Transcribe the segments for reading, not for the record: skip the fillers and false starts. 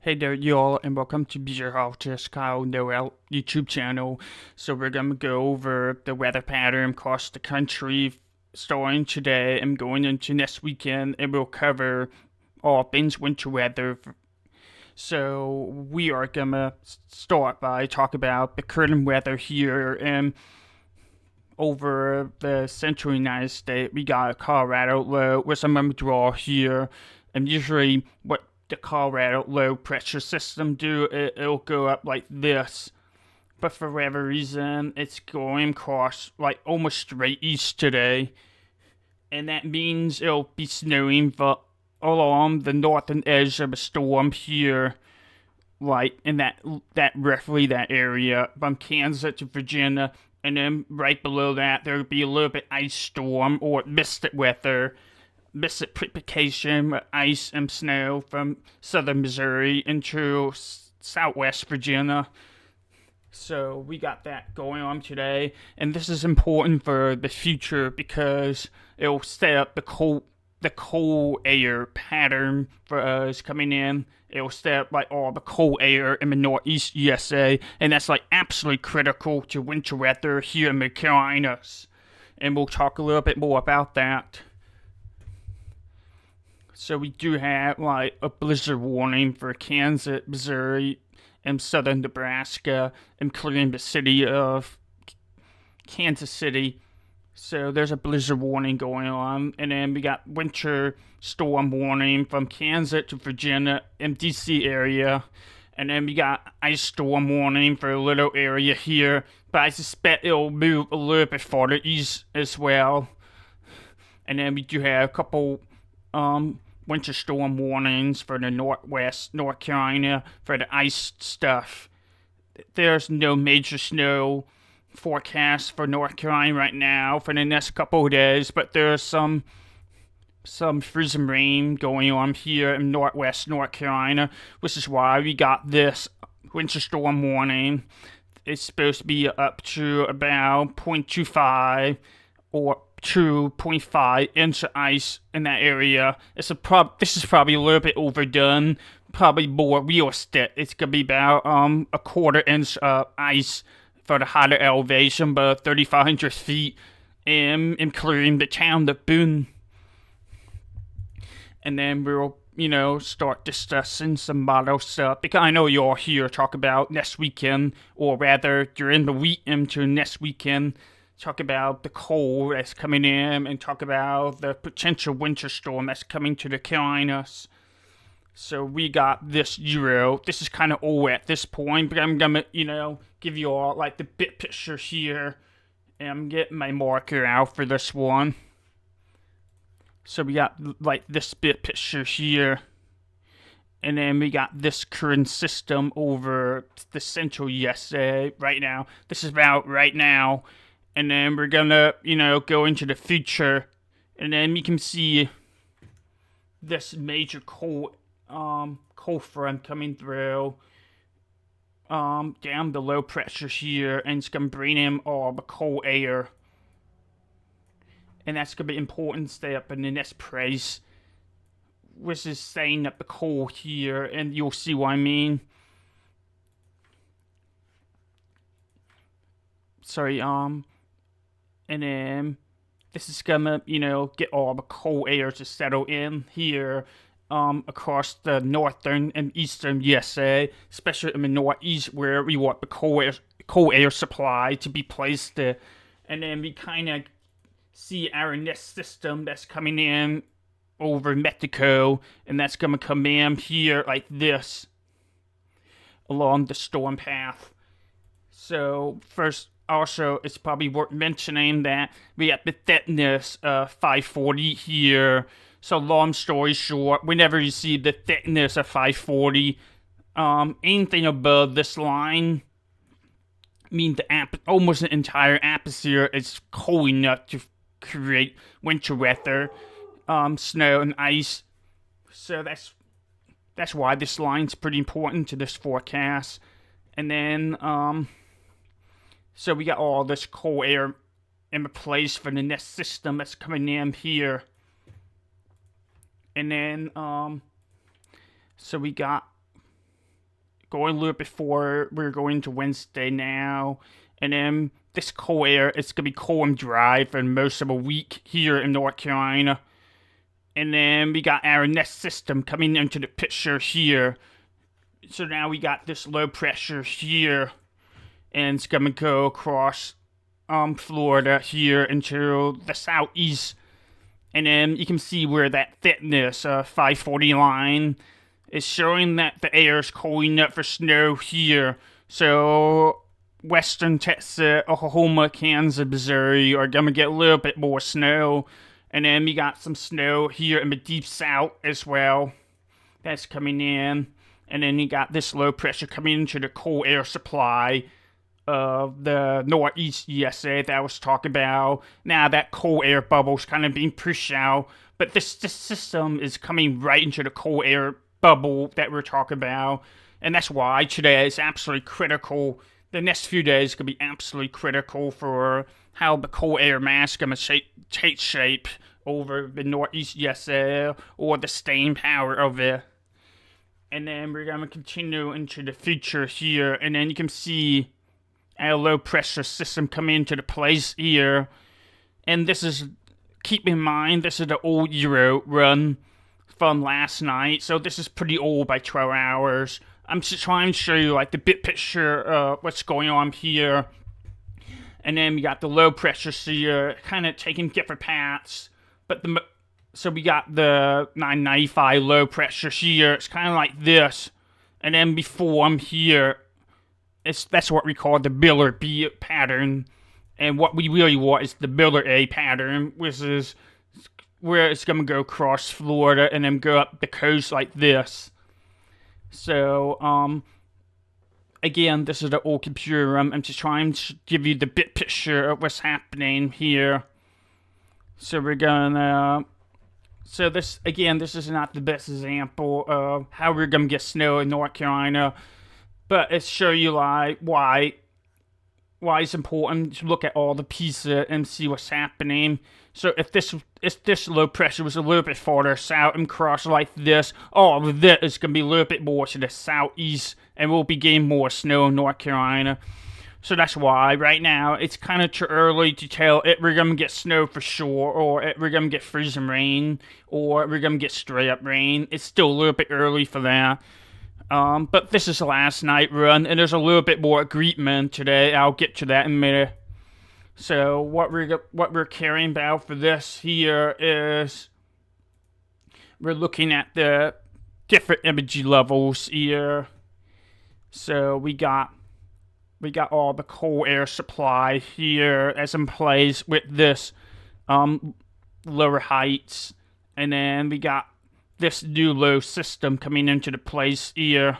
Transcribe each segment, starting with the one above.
Hey there, y'all, and welcome to Beerhouse Kyle Noel YouTube channel. So we're gonna go over the weather pattern across the country starting today and going into next weekend, and we'll cover all things winter weather. So we are gonna start by talking about the current weather here and over the central United States. We got Colorado low, which I'm gonna draw here, and usually what the Colorado low pressure system do, it'll go up like this, but for whatever reason it's going across like almost straight east today, and that means it'll be snowing along the northern edge of the storm here, like in that roughly that area from Kansas to Virginia, and then right below that there'll be a little bit ice storm or misted weather, misted precipitation, ice and snow from southern Missouri into southwest Virginia. So we got that going on today, and this is important for the future because it'll set up the cold air pattern for us coming in. It'll set up like all the cold air in the northeast USA, and that's like absolutely critical to winter weather here in the Carolinas. And we'll talk a little bit more about that. So we do have like a blizzard warning for Kansas, Missouri, and southern Nebraska, including the city of Kansas City. So there's a blizzard warning going on, and then we got winter storm warning from Kansas to Virginia and DC area, and then we got ice storm warning for a little area here, but I suspect it'll move a little bit farther east as well. And then we do have a couple winter storm warnings for the northwest North Carolina for the ice stuff. There's no major snow forecast for North Carolina right now for the next couple of days, but there's some freezing rain going on here in northwest North Carolina, which is why we got this winter storm warning. It's supposed to be up to about 0.25 or 2.5 inch of ice in that area. This is probably a little bit overdone. Probably more realistic. It's gonna be about a quarter inch of ice for the higher elevation, but 3,500 feet, including the town of Boone. And then we'll start discussing some model stuff, because I know you're here talk about next weekend, or rather during the week into next weekend. Talk about the cold that's coming in and talk about the potential winter storm that's coming to the Carolinas. So we got this Euro. This is kind of old at this point, but I'm gonna, give you all like the big picture here. And I'm getting my marker out for this one. So we got like this big picture here. And then we got this current system over the central USA right now. This is about right now. And then we're gonna, go into the future, and then you can see this major cold front coming through, down the low pressure here, and it's gonna bring in all the cold air, and that's gonna be important stay up in the next place, which is staying up the cold here, and you'll see what I mean. Sorry, and then this is gonna, get all the cold air to settle in here, across the northern and eastern USA, especially in the northeast where we want the cold air supply to be placed there. And then we kind of see our next system that's coming in over Mexico, and that's gonna come in here like this along the storm path. So first, also, it's probably worth mentioning that we have the thickness of 540 here. So long story short, whenever you see the thickness of 540, anything above this line means almost the entire atmosphere is cold enough to create winter weather, snow and ice. So that's why this line's pretty important to this forecast. And then so we got all this cold air in place for the next system that's coming in here. And then, so we got going a little bit forward. We're going to Wednesday now. And then this cold air, it's going to be cold and dry for most of a week here in North Carolina. And then we got our next system coming into the picture here. So now we got this low pressure here. And it's going to go across Florida here into the southeast. And then you can see where that thickness, 540 line, is showing that the air is cooling up for snow here. So western Texas, Oklahoma, Kansas, Missouri are going to get a little bit more snow. And then we got some snow here in the deep south as well. That's coming in. And then you got this low pressure coming into the cold air supply of the northeast USA that I was talking about. Now that cold air bubble's kind of being pushed out, but this system is coming right into the cold air bubble that we're talking about, and that's why today is absolutely critical. The next few days could be absolutely critical for how the cold air mass is going to take shape over the northeast USA or the staying power of it. And then we're going to continue into the future here, and then you can see our low pressure system coming into the place here. And this is, keep in mind, this is the old Euro run from last night. So this is pretty old by 12 hours. I'm just trying to show you like the big picture, what's going on here. And then we got the low pressure here, kind of taking different paths. But so we got the 995 low pressure here. It's kind of like this. And then before I'm here, that's what we call the Miller B pattern, and what we really want is the Miller A pattern, which is where it's going to go across Florida and then go up the coast like this. So, again, this is the old computer. I'm just trying to give you the big picture of what's happening here. So we're gonna... So this is not the best example of how we're going to get snow in North Carolina. But it's show you like why it's important to look at all the pieces and see what's happening. So if this low pressure was a little bit farther south and cross like this, all of this is going to be a little bit more to the southeast, and we'll be getting more snow in North Carolina. So that's why right now it's kind of too early to tell if we're going to get snow for sure, or if we're going to get freezing rain, or if we're going to get straight up rain. It's still a little bit early for that. But this is the last night run, and there's a little bit more agreement today. I'll get to that in a minute. So what we're caring about for this here is we're looking at the different energy levels here. So we got all the cold air supply here as in place with this lower heights, and then we got this new low system coming into the place here.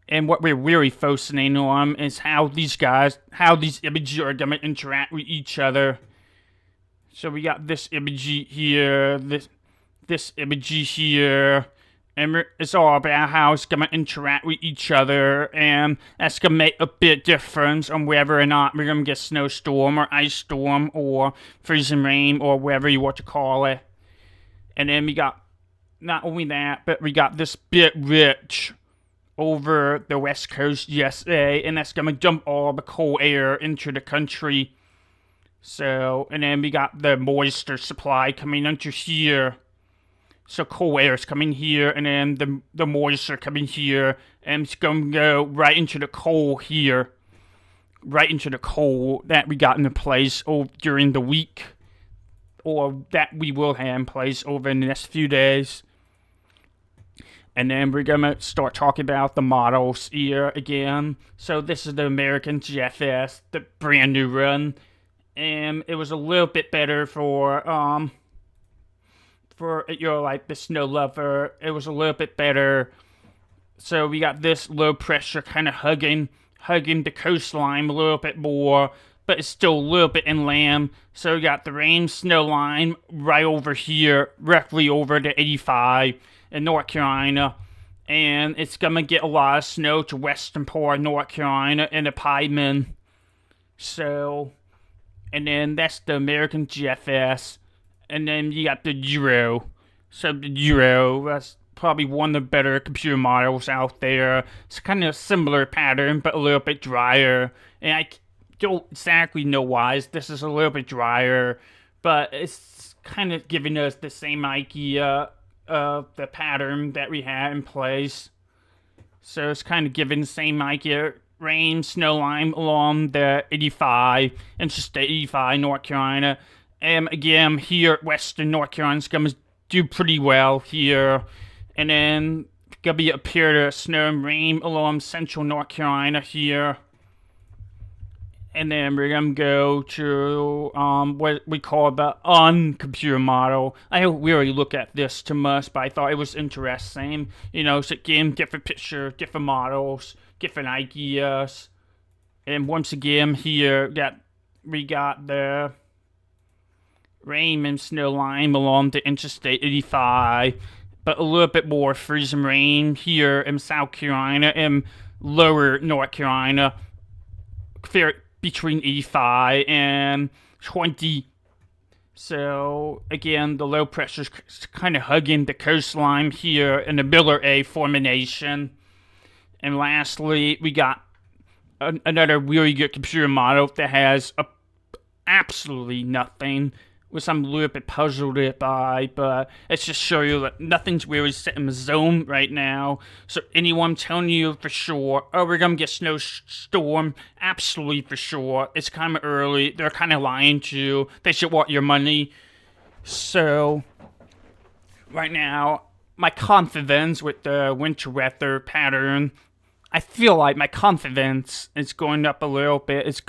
And what we're really focusing on is how these images are going to interact with each other. So we got this image here, this image here, and it's all about how it's going to interact with each other, and that's going to make a big difference on whether or not we're going to get snowstorm or ice storm or freezing rain or whatever you want to call it. And then we got, not only that, but we got this big ridge over the west coast USA, and that's going to dump all the cold air into the country. So, and then we got the moisture supply coming into here. So cold air is coming here, and then the moisture coming here, and it's going to go right into the cold here. Right into the cold that we got into place during the week, or that we will have in place over in the next few days. And then we're going to start talking about the models here again. So this is the American GFS, the brand new run. And it was a little bit better for like the snow lover. It was a little bit better. So we got this low pressure kind of hugging the coastline a little bit more, but it's still a little bit inland. So we got the rain snow line right over here, roughly over the 85 in North Carolina. And it's going to get a lot of snow to western part of North Carolina and the Piedmont. So, and then that's the American GFS. And then you got the Euro. So the Euro, probably one of the better computer models out there. It's kind of a similar pattern, but a little bit drier. And I don't exactly know why this is a little bit drier, but it's kind of giving us the same idea of the pattern that we had in place. So it's kind of giving the same idea. Rain, snow line along the 85, Interstate 85, North Carolina. And again, here, Western North Carolina's going to do pretty well here. And then, going to be a period of snow and rain along Central North Carolina here. And then we're going to go to what we call the uncomputer model. I don't really look at this too much, but I thought it was interesting. You know, so again, different picture, different models, different ideas. And once again, here that we got the rain and snow line along the Interstate 85, but a little bit more freezing rain here in South Carolina and lower North Carolina. Between 85 and 20. So, again, the low pressure's kind of hugging the coastline here in the Miller A formation. And lastly, we got another really good computer model that has absolutely nothing, which I'm a little bit puzzled by, but it's just show you that nothing's really set in the zone right now. So anyone telling you for sure, oh, we're gonna get snowstorm, absolutely for sure. It's kind of early. They're kind of lying to you. They should want your money. So right now, my confidence with the winter weather pattern, I feel like my confidence is going up a little bit.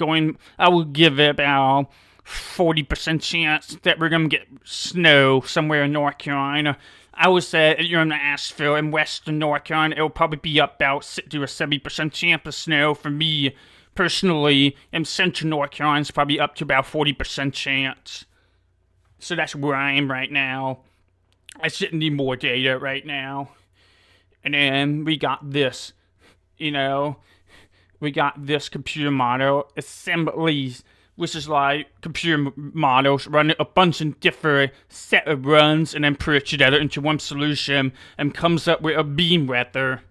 I will give it about 40% chance that we're going to get snow somewhere in North Carolina. I would say you're in Asheville in western North Carolina, it'll probably be about 60 or 70% chance of snow. For me, personally, in central North Carolina, it's probably up to about 40% chance. So that's where I am right now. I shouldn't need more data right now. And then we got this, we got this computer model, assemblies, which is like computer models running a bunch of different set of runs and then put it together into one solution and comes up with a beam weather.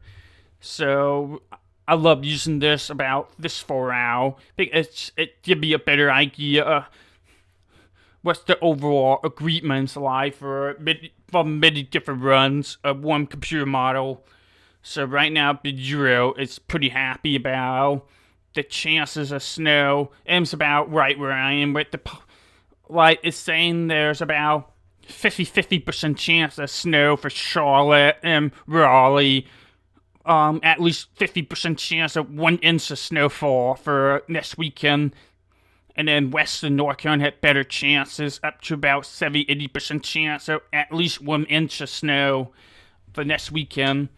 So I love using this about this for now. It give me a better idea of what's the overall agreements like for many different runs of one computer model. So right now, Biduro is pretty happy about the chances of snow. And it's about right where I am with it's saying there's about 50% chance of snow for Charlotte and Raleigh. At least 50% chance of 1 inch of snowfall for next weekend. And then western North Carolina had better chances, up to about 70-80% chance of at least 1 inch of snow for next weekend.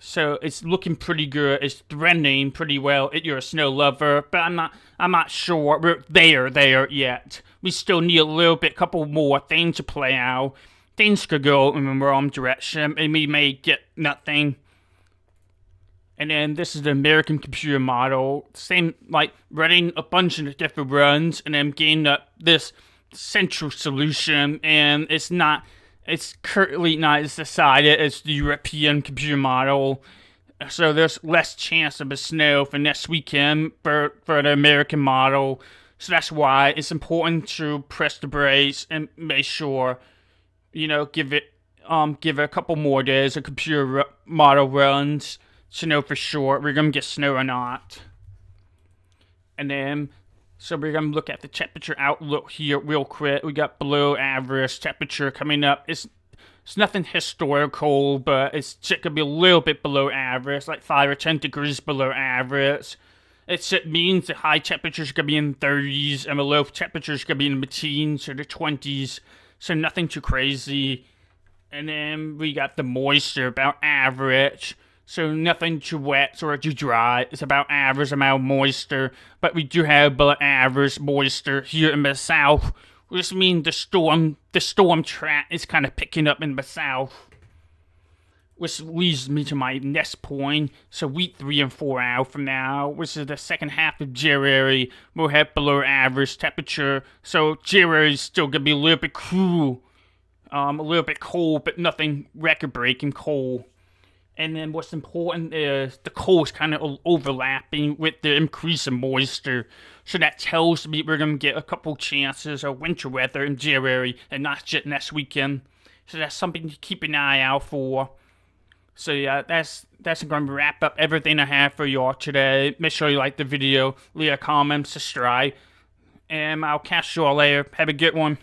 So it's looking pretty good. It's trending pretty well if you're a snow lover, but I'm not sure we're there yet. We still need a couple more things to play out. Things could go in the wrong direction, and we may get nothing. And then this is the American computer model. Same, like running a bunch of different runs and then getting this central solution, and it's currently not as decided as the European computer model. So there's less chance of a snow for next weekend for the American model. So that's why it's important to press the brakes and make sure, give it a couple more days of computer model runs to know for sure we're going to get snow or not. And then, so we're going to look at the temperature outlook here real quick. We got below average temperature coming up. It's nothing historical, but it's going to be a little bit below average, like 5 or 10 degrees below average. It means the high temperatures are going to be in the 30s and the low temperatures are going to be in the teens or the 20s. So nothing too crazy. And then we got the moisture, about average. So nothing too wet or too dry. It's about average amount of moisture. But we do have below average moisture here in the south, which means the storm track is kind of picking up in the south. Which leads me to my next point. So week 3 and 4 out from now, which is the second half of January, we'll have below average temperature. So January is still going to be a little bit cool. A little bit cold, but nothing record-breaking cold. And then what's important is the cold is kind of overlapping with the increase in moisture. So that tells me we're going to get a couple chances of winter weather in January and not just next weekend. So that's something to keep an eye out for. So yeah, that's going to wrap up everything I have for y'all today. Make sure you like the video, leave a comment, subscribe, and I'll catch y'all later. Have a good one.